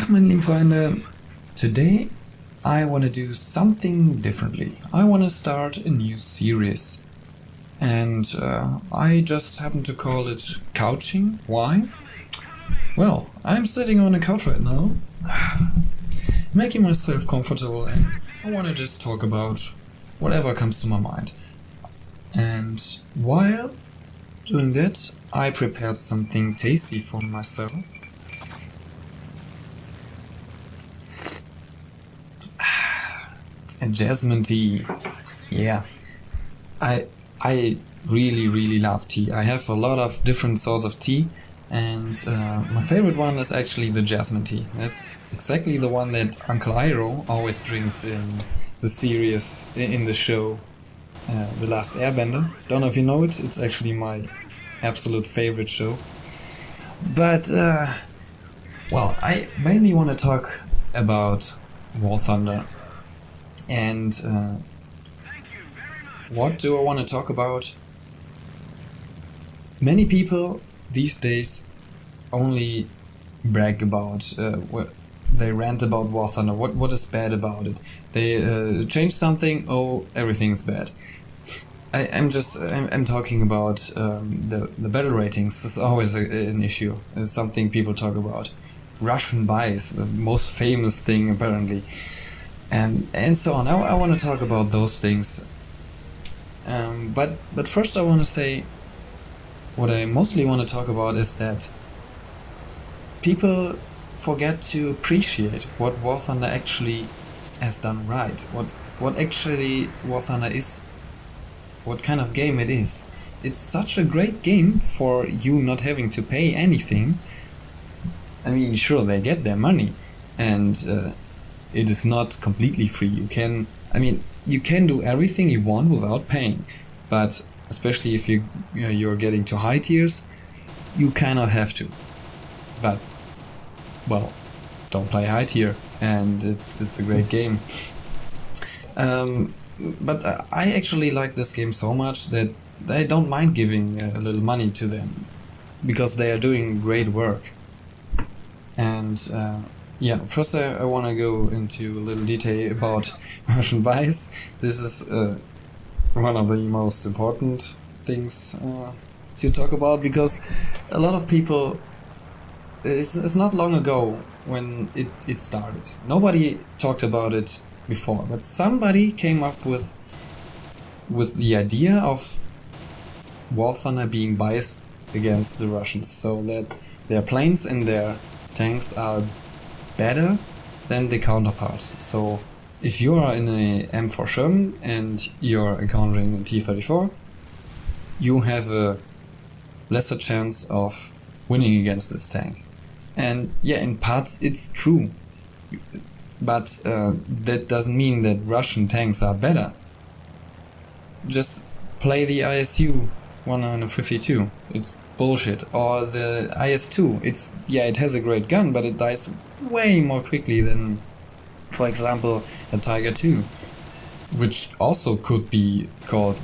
Tag meine lieben Freunde, today I want to do something differently. I want to start a new series and I just happen to call it Couching. Why? Well, I'm sitting on a couch right now, making myself comfortable, and I want to just talk about whatever comes to my mind. And while doing that, I prepared something tasty for myself. A jasmine tea. Yeah, I really love tea. I have a lot of different sorts of tea, and my favorite one is actually the jasmine tea. That's exactly the one that Uncle Iroh always drinks in the series, in the show The Last Airbender. Don't know if you know it, it's actually my absolute favorite show. But, well, I mainly want to talk about War Thunder. And what do I want to talk about? Many people these days only brag about, they rant about War Thunder. What is bad about it? They change something, oh, everything's bad. I'm talking about the battle ratings. Is always an issue. It's something people talk about. Russian buys, the most famous thing apparently. And so on. I want to talk about those things. But first I want to say, what I mostly want to talk about is that people forget to appreciate what War Thunder actually has done right. What actually War Thunder is. What kind of game it is. It's such a great game for you not having to pay anything. I mean, sure, they get their money, and it is not completely free. You can do everything you want without paying, but especially if you're getting to high tiers, you kind of have to. But, well, don't play high tier, and it's a great game. But I actually like this game so much that I don't mind giving a little money to them, because they are doing great work. And yeah, first I want to go into a little detail about Russian buys. This is one of the most important things to talk about, because a lot of people, it's not long ago when it started. Nobody talked about it before, but somebody came up with the idea of War Thunder being biased against the Russians, so that their planes and their tanks are better than the counterparts. So if you are in a M4 Sherman and you're encountering a T-34, you have a lesser chance of winning against this tank. And yeah, in parts it's true, but that doesn't mean that Russian tanks are better. Just play the ISU 152, it's bullshit. Or the IS-2, it has a great gun, but it dies way more quickly than, for example, a Tiger II, which also could be called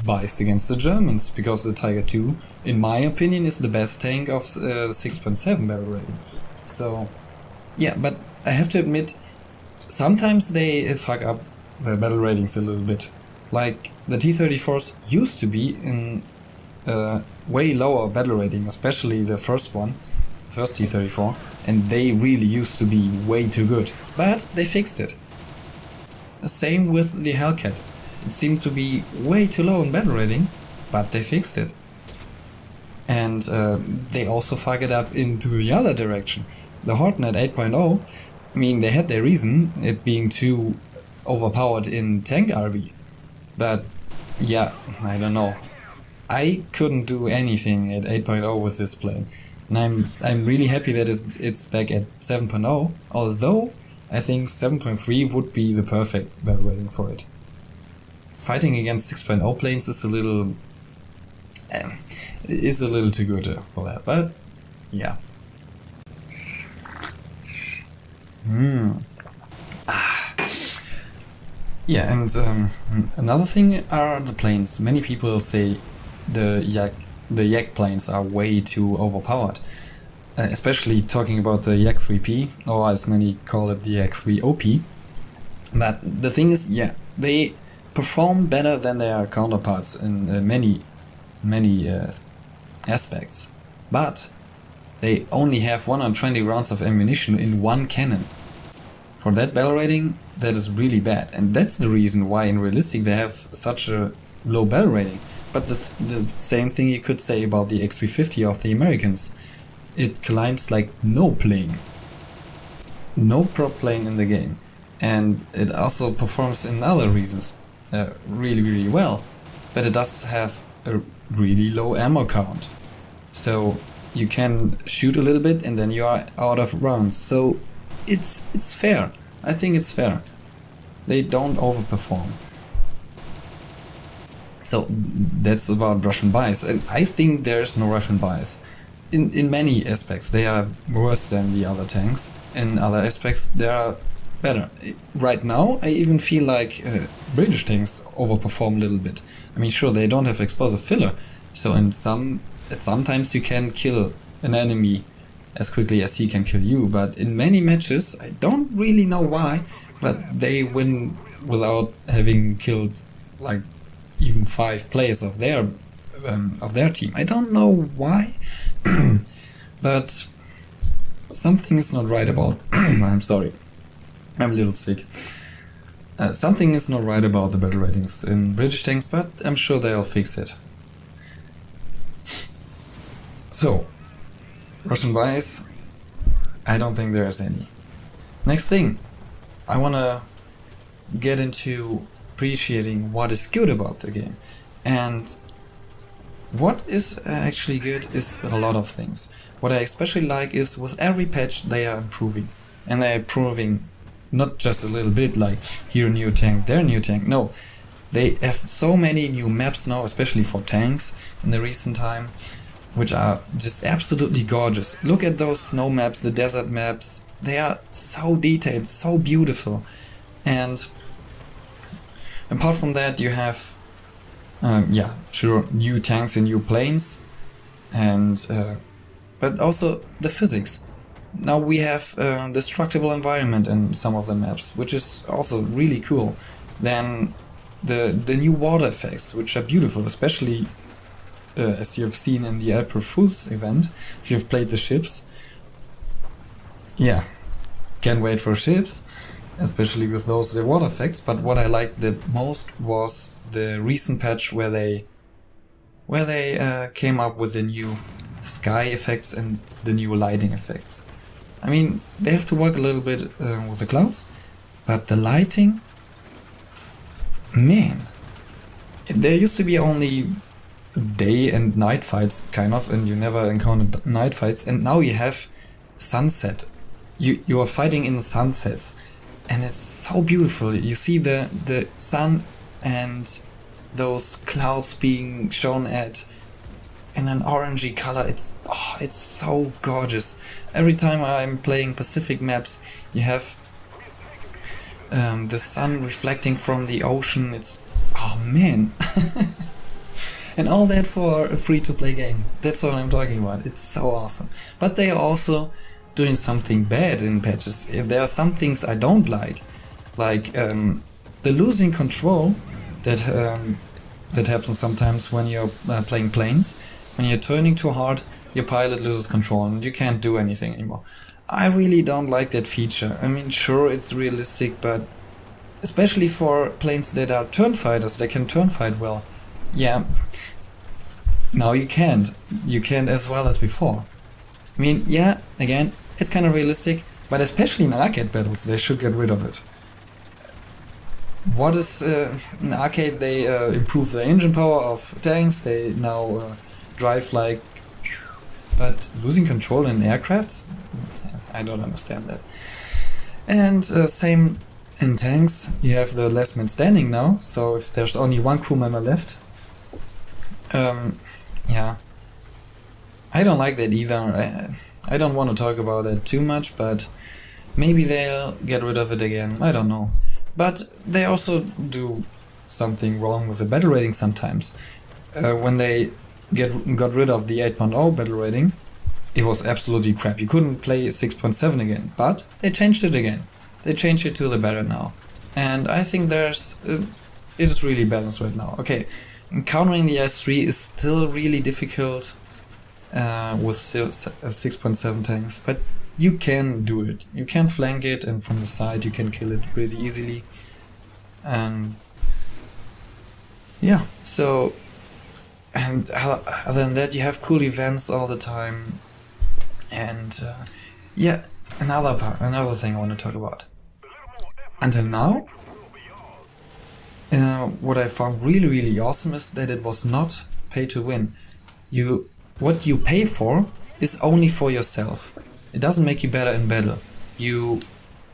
biased against the Germans, because the Tiger II, in my opinion, is the best tank of 6.7 battle rating. So, yeah, but I have to admit, sometimes they fuck up their battle ratings a little bit. Like, the T-34s used to be in way lower battle rating, especially the first T-34, and they really used to be way too good, but they fixed it. Same with the Hellcat. It seemed to be way too low in battle rating, but they fixed it. And they also fuck it up into the other direction. The Hornet 8.0, I mean, they had their reason, it being too overpowered in tank RB. But yeah, I don't know. I couldn't do anything at 8.0 with this plane. And I'm really happy that it's back at 7.0, although I think 7.3 would be the perfect battle rating for it. Fighting against 6.0 planes is a little too good for that, but yeah. Yeah, and another thing are the planes. Many people say the Yak planes are way too overpowered. especially talking about the Yak 3P, or as many call it the Yak 3OP. But the thing is, yeah, they perform better than their counterparts in many aspects. But they only have 120 rounds of ammunition in one cannon. For that barrel rating, that is really bad, and that's the reason why in realistic they have such a low barrel rating. But the same thing you could say about the XP50 of the Americans. It climbs like no plane. No prop plane in the game. And it also performs in other reasons really well. But it does have a really low ammo count. So you can shoot a little bit and then you are out of rounds. So it's fair. I think it's fair. They don't overperform. So that's about Russian bias, and I think there's no Russian bias. In many aspects they are worse than the other tanks. In other aspects they are better. Right now I even feel like British tanks overperform a little bit. I mean, sure, they don't have explosive filler, so sometimes you can kill an enemy as quickly as he can kill you, but in many matches, I don't really know why, but they win without having killed like even 5 players of their team. I don't know why, but something is not right about. I'm sorry, I'm a little sick. Something is not right about the battle ratings in British tanks, but I'm sure they'll fix it. So, Russian bias, I don't think there is any. Next thing, I wanna get into appreciating what is good about the game. And what is actually good is a lot of things. What I especially like is with every patch they are improving. And they are improving not just a little bit, like here a new tank, there a new tank. No, they have so many new maps now, especially for tanks in the recent time, which are just absolutely gorgeous. Look at those snow maps, the desert maps. They are so detailed, so beautiful. And apart from that, you have, new tanks and new planes, and but also the physics. Now we have destructible environment in some of the maps, which is also really cool. Then the new water effects, which are beautiful, especially as you've seen in the April Fool's event, if you've played the ships. Yeah, can't wait for ships, especially with those water effects. But what I liked the most was the recent patch where they came up with the new sky effects and the new lighting effects. I mean, they have to work a little bit with the clouds, but the lighting, man, there used to be only day and night fights, kind of, and you never encountered night fights, and now you have sunset. You are fighting in sunsets, and it's so beautiful. You see the sun and those clouds being shown in an orangey color. It's so gorgeous. Every time I'm playing Pacific maps, you have the sun reflecting from the ocean. It's, oh man. And all that for a free-to-play game. That's what I'm talking about. It's so awesome. But they are also doing something bad in patches. There are some things I don't like the losing control that happens sometimes when you're playing planes. When you're turning too hard, your pilot loses control and you can't do anything anymore. I really don't like that feature. I mean, sure, it's realistic, but especially for planes that are turn fighters, they can turn fight well. Yeah, now you can't. You can't as well as before. I mean, yeah, again, it's kind of realistic, but especially in arcade battles, they should get rid of it. What is in arcade? They improve the engine power of tanks. They now drive like, but losing control in aircrafts, I don't understand that. And same in tanks. You have the last man standing now. So if there's only one crew member left, yeah, I don't like that either. I don't want to talk about that too much, but maybe they'll get rid of it again. I don't know. But they also do something wrong with the battle rating sometimes. When they got rid of the 8.0 battle rating, it was absolutely crap. You couldn't play 6.7 again, but they changed it again. They changed it to the better now. And I think it is really balanced right now. Okay, encountering the S3 is still really difficult with 6.7 tanks, but you can do it. You can flank it, and from the side you can kill it really easily. And yeah, so, and other than that, you have cool events all the time. And yeah, another thing I want to talk about. Until now, what I found really awesome is that it was not pay to win. What you pay for is only for yourself. It doesn't make you better in battle. You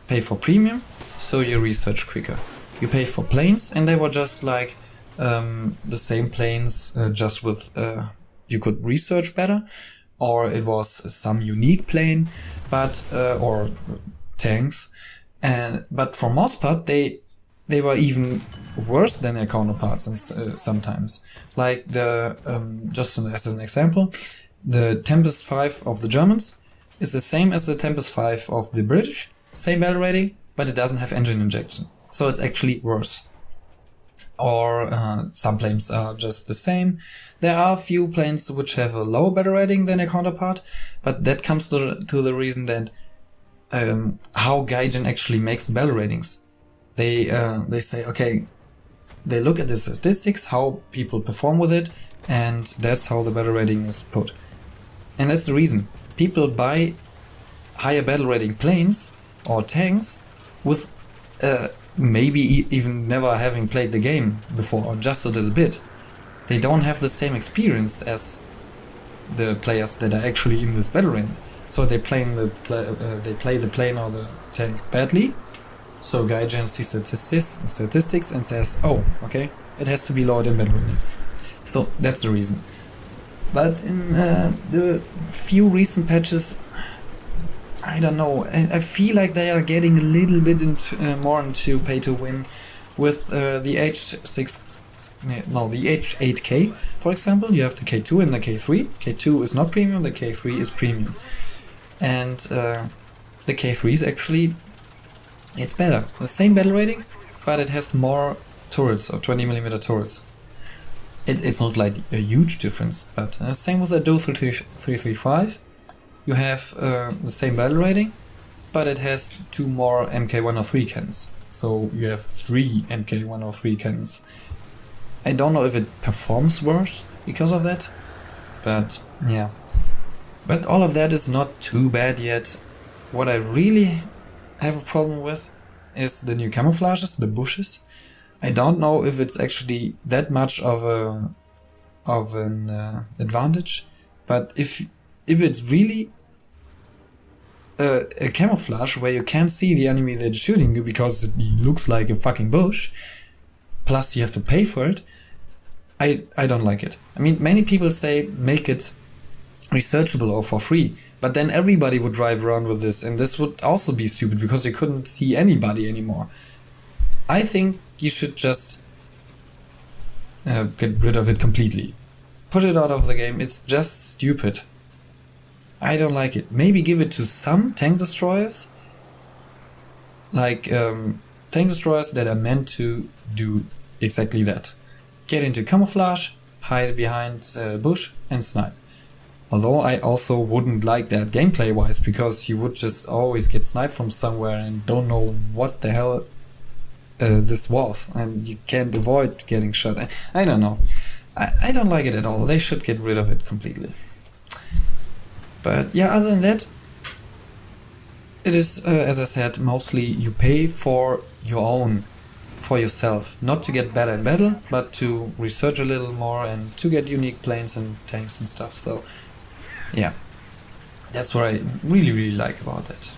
pay for premium, so you research quicker. You pay for planes, and they were just like the same planes, just with you could research better, or it was some unique plane, but or tanks. But for most part, they were even worse than their counterparts, and sometimes, like the just as an example, the Tempest 5 of the Germans is the same as the Tempest 5 of the British, same battle rating, but it doesn't have engine injection, so it's actually worse. Or some planes are just the same. There are a few planes which have a lower battle rating than their counterpart, but that comes to the reason that how Gaijin actually makes the battle ratings. They say, okay, they look at the statistics, how people perform with it, and that's how the battle rating is put. And that's the reason. People buy higher battle rating planes or tanks with maybe even never having played the game before, or just a little bit. They don't have the same experience as the players that are actually in this battle rating. So they play the plane or the tank badly. So Gaijin sees statistics and says, oh, okay, it has to be lowered in battle rating. So that's the reason. But in the few recent patches, I don't know, I feel like they are getting a little bit more into pay to win with the H8K, for example. You have the K2 and the K3. K2 is not premium, the K3 is premium. And the K3 is actually, it's better. The same battle rating, but it has more turrets, or 20mm turrets. It's not like a huge difference, but same with the Do 335. You have the same battle rating, but it has 2 more MK103 cannons. So you have 3 MK103 cannons. I don't know if it performs worse because of that, but yeah. But all of that is not too bad yet. What I really have a problem with is the new camouflages, the bushes. I don't know if it's actually that much of an advantage, but if it's really a camouflage where you can't see the enemy that's shooting you because it looks like a fucking bush, plus you have to pay for it, I don't like it. I mean, many people say make it researchable or for free, but then everybody would drive around with this, and this would also be stupid because you couldn't see anybody anymore. I think you should just get rid of it completely. Put it out of the game, it's just stupid. I don't like it. Maybe give it to some tank destroyers, like tank destroyers that are meant to do exactly that. Get into camouflage, hide behind a bush and snipe. Although I also wouldn't like that gameplay wise, because you would just always get sniped from somewhere and don't know what the hell this was, and you can't avoid getting shot. I don't know. I don't like it at all. They should get rid of it completely. But yeah, other than that, it is, as I said, mostly you pay for your own, for yourself. Not to get better in battle, but to research a little more and to get unique planes and tanks and stuff. So yeah, that's what I really like about that.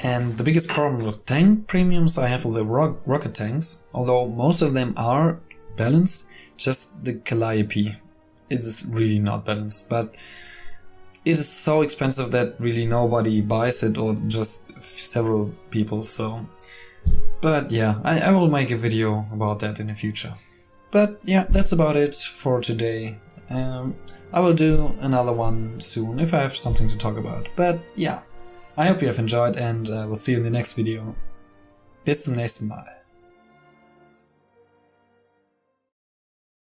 And the biggest problem with tank premiums I have with the rocket tanks, although most of them are balanced, just the Calliope. It is really not balanced, but it is so expensive that really nobody buys it, or just several people, so... But yeah, I will make a video about that in the future. But yeah, that's about it for today. I will do another one soon if I have something to talk about. But yeah, I hope you have enjoyed and we'll see you in the next video. Bis zum nächsten Mal.